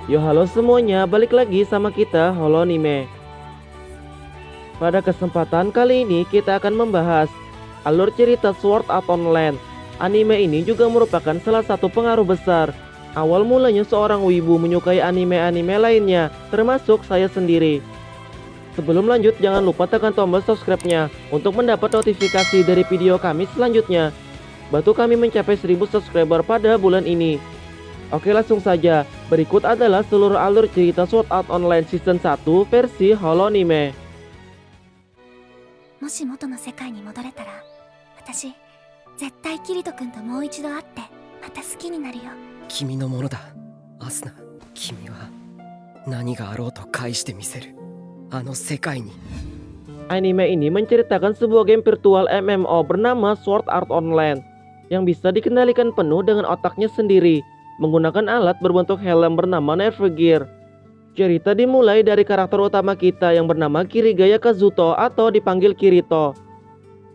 Yo halo semuanya, balik lagi sama kita Holonime. Pada kesempatan kali ini kita akan membahas alur cerita Sword Art Online. Anime ini juga merupakan salah satu pengaruh besar. Awal mulanya seorang wibu menyukai anime-anime lainnya, termasuk saya sendiri. Sebelum lanjut jangan lupa tekan tombol subscribe-nya untuk mendapat notifikasi dari video kami selanjutnya. Bantu kami mencapai 1000 subscriber pada bulan ini. Oke langsung saja, berikut adalah seluruh alur cerita Sword Art Online Season 1 versi Holonime. もし元の世界に戻れたら、私絶対キリト君ともう一度会ってまた好きになるよ。君のものだ、アスナ。君は何があろうと返してみせる。あの世界に。 Anime ini menceritakan sebuah game virtual MMO bernama Sword Art Online yang bisa dikendalikan penuh dengan otaknya sendiri menggunakan alat berbentuk helm bernama Nevergear. Cerita dimulai dari karakter utama kita yang bernama Kirigaya Kazuto atau dipanggil Kirito.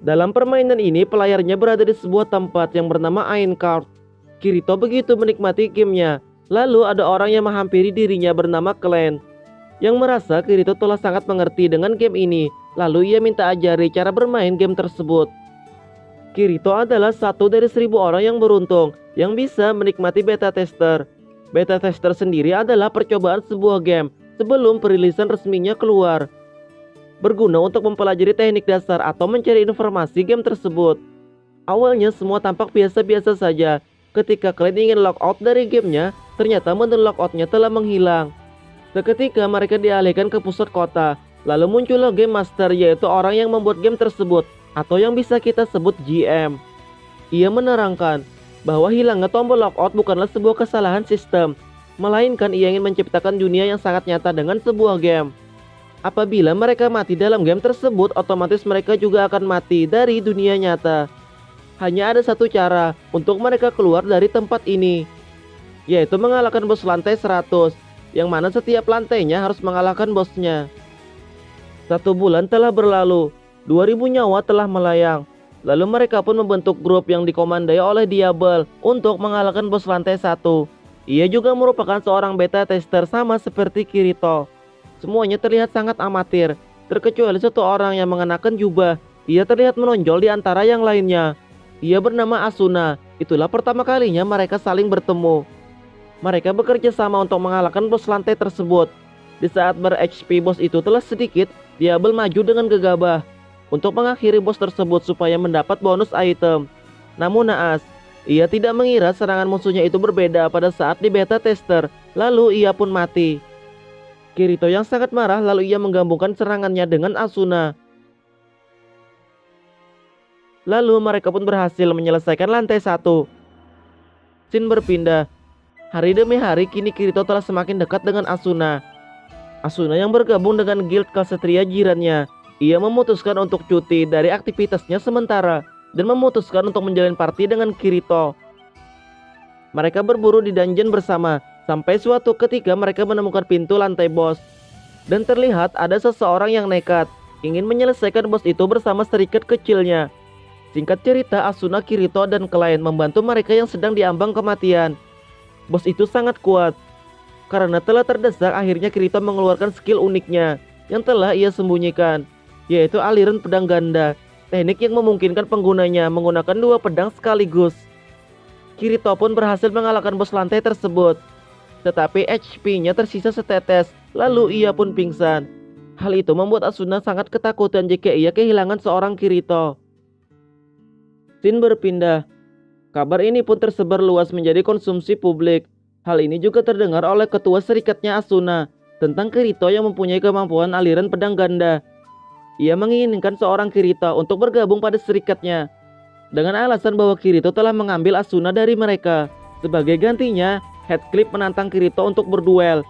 Dalam permainan ini pelayarnya berada di sebuah tempat yang bernama Aincrad. Kirito begitu menikmati gamenya. Lalu ada orang yang menghampiri dirinya bernama Clan yang merasa Kirito telah sangat mengerti dengan game ini. Lalu ia minta ajari cara bermain game tersebut. Kirito adalah satu dari 1000 orang yang beruntung yang bisa menikmati beta tester. Beta tester sendiri adalah percobaan sebuah game sebelum perilisan resminya keluar, berguna untuk mempelajari teknik dasar atau mencari informasi game tersebut. Awalnya semua tampak biasa-biasa saja. Ketika kalian ingin logout dari gamenya, ternyata menu logoutnya telah menghilang. Seketika mereka dialihkan ke pusat kota. Lalu muncullah game master, yaitu orang yang membuat game tersebut atau yang bisa kita sebut GM. Ia menerangkan bahwa hilangnya tombol logout bukanlah sebuah kesalahan sistem, melainkan ia ingin menciptakan dunia yang sangat nyata dengan sebuah game. Apabila mereka mati dalam game tersebut, otomatis mereka juga akan mati dari dunia nyata. Hanya ada satu cara untuk mereka keluar dari tempat ini, yaitu mengalahkan bos lantai 100, yang mana setiap lantainya harus mengalahkan bosnya. 1 bulan telah berlalu, 2000 nyawa telah melayang. Lalu mereka pun membentuk grup yang dikomandai oleh Diable untuk mengalahkan bos lantai 1. Ia juga merupakan seorang beta tester sama seperti Kirito. Semuanya terlihat sangat amatir, terkecuali satu orang yang mengenakan jubah. Ia terlihat menonjol di antara yang lainnya. Ia bernama Asuna. Itulah pertama kalinya mereka saling bertemu. Mereka bekerja sama untuk mengalahkan bos lantai tersebut. Di saat ber-HP bos itu telah sedikit, Diable maju dengan gegabah untuk mengakhiri bos tersebut supaya mendapat bonus item. Namun naas, ia tidak mengira serangan musuhnya itu berbeda pada saat di beta tester. Lalu ia pun mati. Kirito yang sangat marah lalu ia menggabungkan serangannya dengan Asuna. Lalu mereka pun berhasil menyelesaikan lantai 1. Scene berpindah. Hari demi hari kini Kirito telah semakin dekat dengan Asuna. Asuna yang bergabung dengan guild Ksatria jirannya. Ia memutuskan untuk cuti dari aktivitasnya sementara dan memutuskan untuk menjalin party dengan Kirito. Mereka berburu di dungeon bersama sampai suatu ketika mereka menemukan pintu lantai bos. Dan terlihat ada seseorang yang nekat ingin menyelesaikan bos itu bersama serikat kecilnya. Singkat cerita, Asuna, Kirito, dan klien membantu mereka yang sedang diambang kematian. Bos itu sangat kuat. Karena telah terdesak, akhirnya Kirito mengeluarkan skill uniknya yang telah ia sembunyikan, yaitu aliran pedang ganda, teknik yang memungkinkan penggunanya menggunakan 2 pedang sekaligus. Kirito pun berhasil mengalahkan bos lantai tersebut, tetapi HP-nya tersisa setetes, lalu ia pun pingsan. Hal itu membuat Asuna sangat ketakutan jika ia kehilangan seorang Kirito. Scene berpindah. Kabar ini pun tersebar luas menjadi konsumsi publik. Hal ini juga terdengar oleh ketua serikatnya Asuna tentang Kirito yang mempunyai kemampuan aliran pedang ganda. Ia menginginkan seorang Kirito untuk bergabung pada serikatnya dengan alasan bahwa Kirito telah mengambil Asuna dari mereka. Sebagai gantinya, Heathcliff menantang Kirito untuk berduel.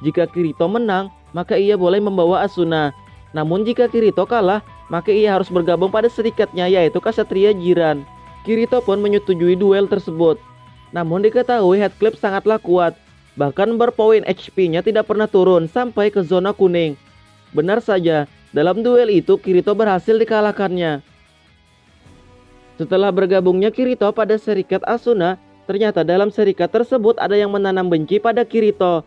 Jika Kirito menang, maka ia boleh membawa Asuna. Namun jika Kirito kalah, maka ia harus bergabung pada serikatnya, yaitu Ksatria Jiran. Kirito pun menyetujui duel tersebut. Namun diketahui Heathcliff sangatlah kuat. Bahkan berpoin HP-nya tidak pernah turun sampai ke zona kuning. Benar saja, dalam duel itu Kirito berhasil dikalahkannya. Setelah bergabungnya Kirito pada serikat Asuna, ternyata dalam serikat tersebut ada yang menanam benci pada Kirito.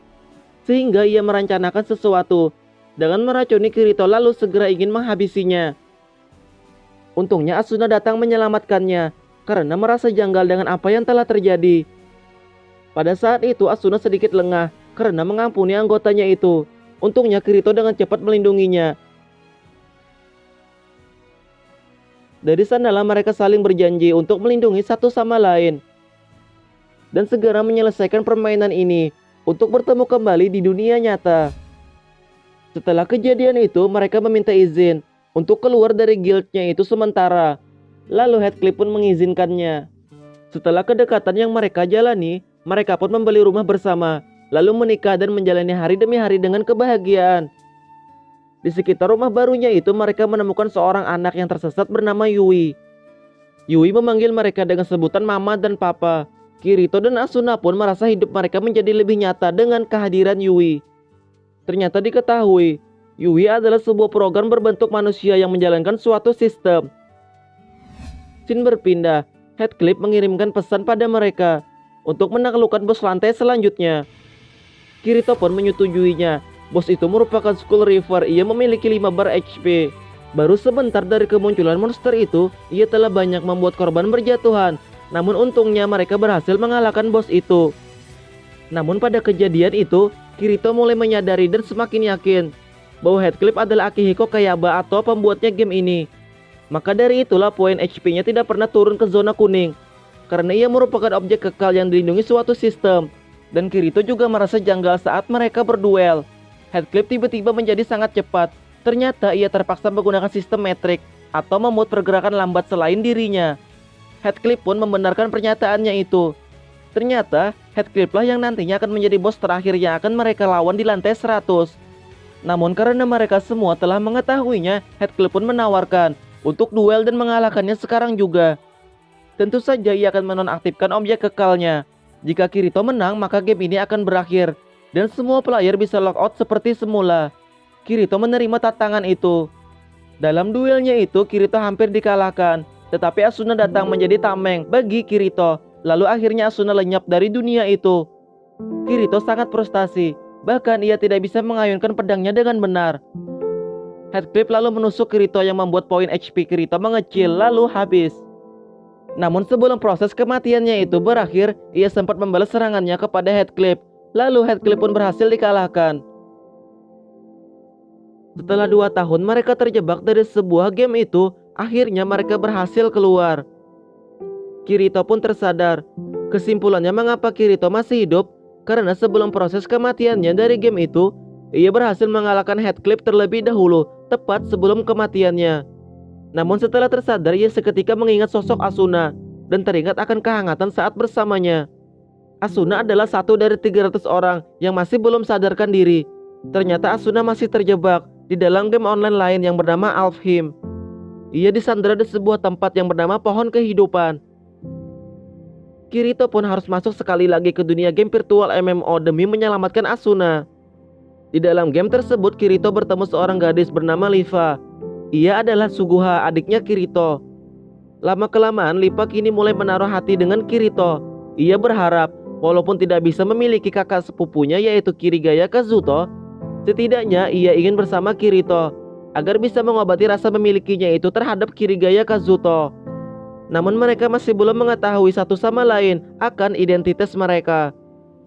sehingga ia merencanakan sesuatu dengan meracuni Kirito lalu segera ingin menghabisinya. Untungnya Asuna datang menyelamatkannya karena merasa janggal dengan apa yang telah terjadi. Pada saat itu Asuna sedikit lengah karena mengampuni anggotanya itu. Untungnya Kirito dengan cepat melindunginya. Dari sanalah mereka saling berjanji untuk melindungi satu sama lain dan segera menyelesaikan permainan ini untuk bertemu kembali di dunia nyata. Setelah kejadian itu, mereka meminta izin untuk keluar dari guildnya itu sementara. Lalu Heathcliff pun mengizinkannya. Setelah kedekatan yang mereka jalani, mereka pun membeli rumah bersama, lalu menikah dan menjalani hari demi hari dengan kebahagiaan. Di sekitar rumah barunya itu, mereka menemukan seorang anak yang tersesat bernama Yui. Yui memanggil mereka dengan sebutan Mama dan Papa. Kirito dan Asuna pun merasa hidup mereka menjadi lebih nyata dengan kehadiran Yui. Ternyata diketahui, Yui adalah sebuah program berbentuk manusia yang menjalankan suatu sistem. Scene berpindah, Heathcliff mengirimkan pesan pada mereka untuk menaklukkan bos lantai selanjutnya. Kirito pun menyetujuinya. Bos itu merupakan Skull River, ia memiliki 5 bar HP. Baru sebentar dari kemunculan monster itu, ia telah banyak membuat korban berjatuhan. Namun untungnya mereka berhasil mengalahkan bos itu. Namun pada kejadian itu, Kirito mulai menyadari dan semakin yakin bahwa Heathcliff adalah Akihiko Kayaba atau pembuatnya game ini. Maka dari itulah poin HP-nya tidak pernah turun ke zona kuning, karena ia merupakan objek kekal yang dilindungi suatu sistem. Dan Kirito juga merasa janggal saat mereka berduel. Heathcliff tiba-tiba menjadi sangat cepat. Ternyata ia terpaksa menggunakan sistem metrik atau membuat pergerakan lambat selain dirinya. Heathcliff pun membenarkan pernyataannya itu. Ternyata Heathcliff lah yang nantinya akan menjadi bos terakhir yang akan mereka lawan di lantai 100. Namun karena mereka semua telah mengetahuinya, Heathcliff pun menawarkan untuk duel dan mengalahkannya sekarang juga. Tentu saja ia akan menonaktifkan objek kekalnya. Jika Kirito menang, maka game ini akan berakhir dan semua player bisa logout seperti semula. Kirito menerima tantangan itu. Dalam duelnya itu, Kirito hampir dikalahkan, tetapi Asuna datang menjadi tameng bagi Kirito. Lalu akhirnya Asuna lenyap dari dunia itu. Kirito sangat frustasi, bahkan ia tidak bisa mengayunkan pedangnya dengan benar. Heathcliff lalu menusuk Kirito yang membuat poin HP Kirito mengecil lalu habis. Namun sebelum proses kematiannya itu berakhir, ia sempat membalas serangannya kepada Heathcliff. Lalu Heathcliff pun berhasil dikalahkan. Setelah 2 tahun mereka terjebak dari sebuah game itu, akhirnya mereka berhasil keluar. Kirito pun tersadar. Kesimpulannya mengapa Kirito masih hidup, karena sebelum proses kematiannya dari game itu, ia berhasil mengalahkan Heathcliff terlebih dahulu, tepat sebelum kematiannya. Namun setelah tersadar, ia seketika mengingat sosok Asuna dan teringat akan kehangatan saat bersamanya. Asuna adalah satu dari 300 orang yang masih belum sadarkan diri. Ternyata Asuna masih terjebak di dalam game online lain yang bernama Alfheim. Ia disandera di sebuah tempat yang bernama Pohon Kehidupan. Kirito pun harus masuk sekali lagi ke dunia game virtual MMO demi menyelamatkan Asuna. Di dalam game tersebut, Kirito bertemu seorang gadis bernama Liva. Ia adalah Suguha, adiknya Kirito. Lama-kelamaan, Liva kini mulai menaruh hati dengan Kirito. Ia berharap, walaupun tidak bisa memiliki kakak sepupunya yaitu Kirigaya Kazuto, setidaknya ia ingin bersama Kirito agar bisa mengobati rasa memilikinya itu terhadap Kirigaya Kazuto. Namun mereka masih belum mengetahui satu sama lain akan identitas mereka.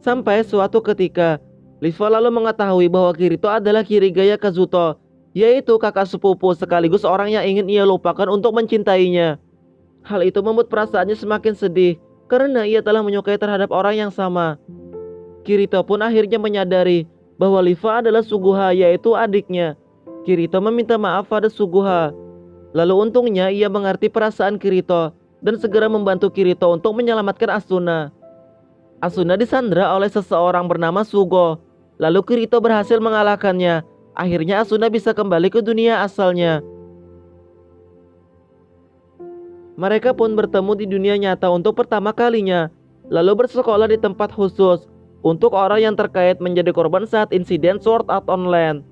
Sampai suatu ketika, Liva lalu mengetahui bahwa Kirito adalah Kirigaya Kazuto, yaitu kakak sepupu sekaligus orang yang ingin ia lupakan untuk mencintainya. Hal itu membuat perasaannya semakin sedih karena ia telah menyukai terhadap orang yang sama. Kirito pun akhirnya menyadari bahwa Liva adalah Suguha, yaitu adiknya. Kirito meminta maaf pada Suguha. Lalu untungnya ia mengerti perasaan Kirito dan segera membantu Kirito untuk menyelamatkan Asuna. Asuna disandra oleh seseorang bernama Sugo. Lalu Kirito berhasil mengalahkannya. Akhirnya Asuna bisa kembali ke dunia asalnya. Mereka pun bertemu di dunia nyata untuk pertama kalinya, lalu bersekolah di tempat khusus untuk orang yang terkait menjadi korban saat insiden Sword Art Online.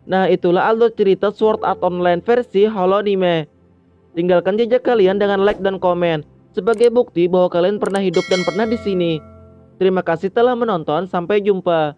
Nah, itulah alur cerita Sword Art Online versi Holonime. Tinggalkan jejak kalian dengan like dan komen sebagai bukti bahwa kalian pernah hidup dan pernah di sini. Terima kasih telah menonton, sampai jumpa.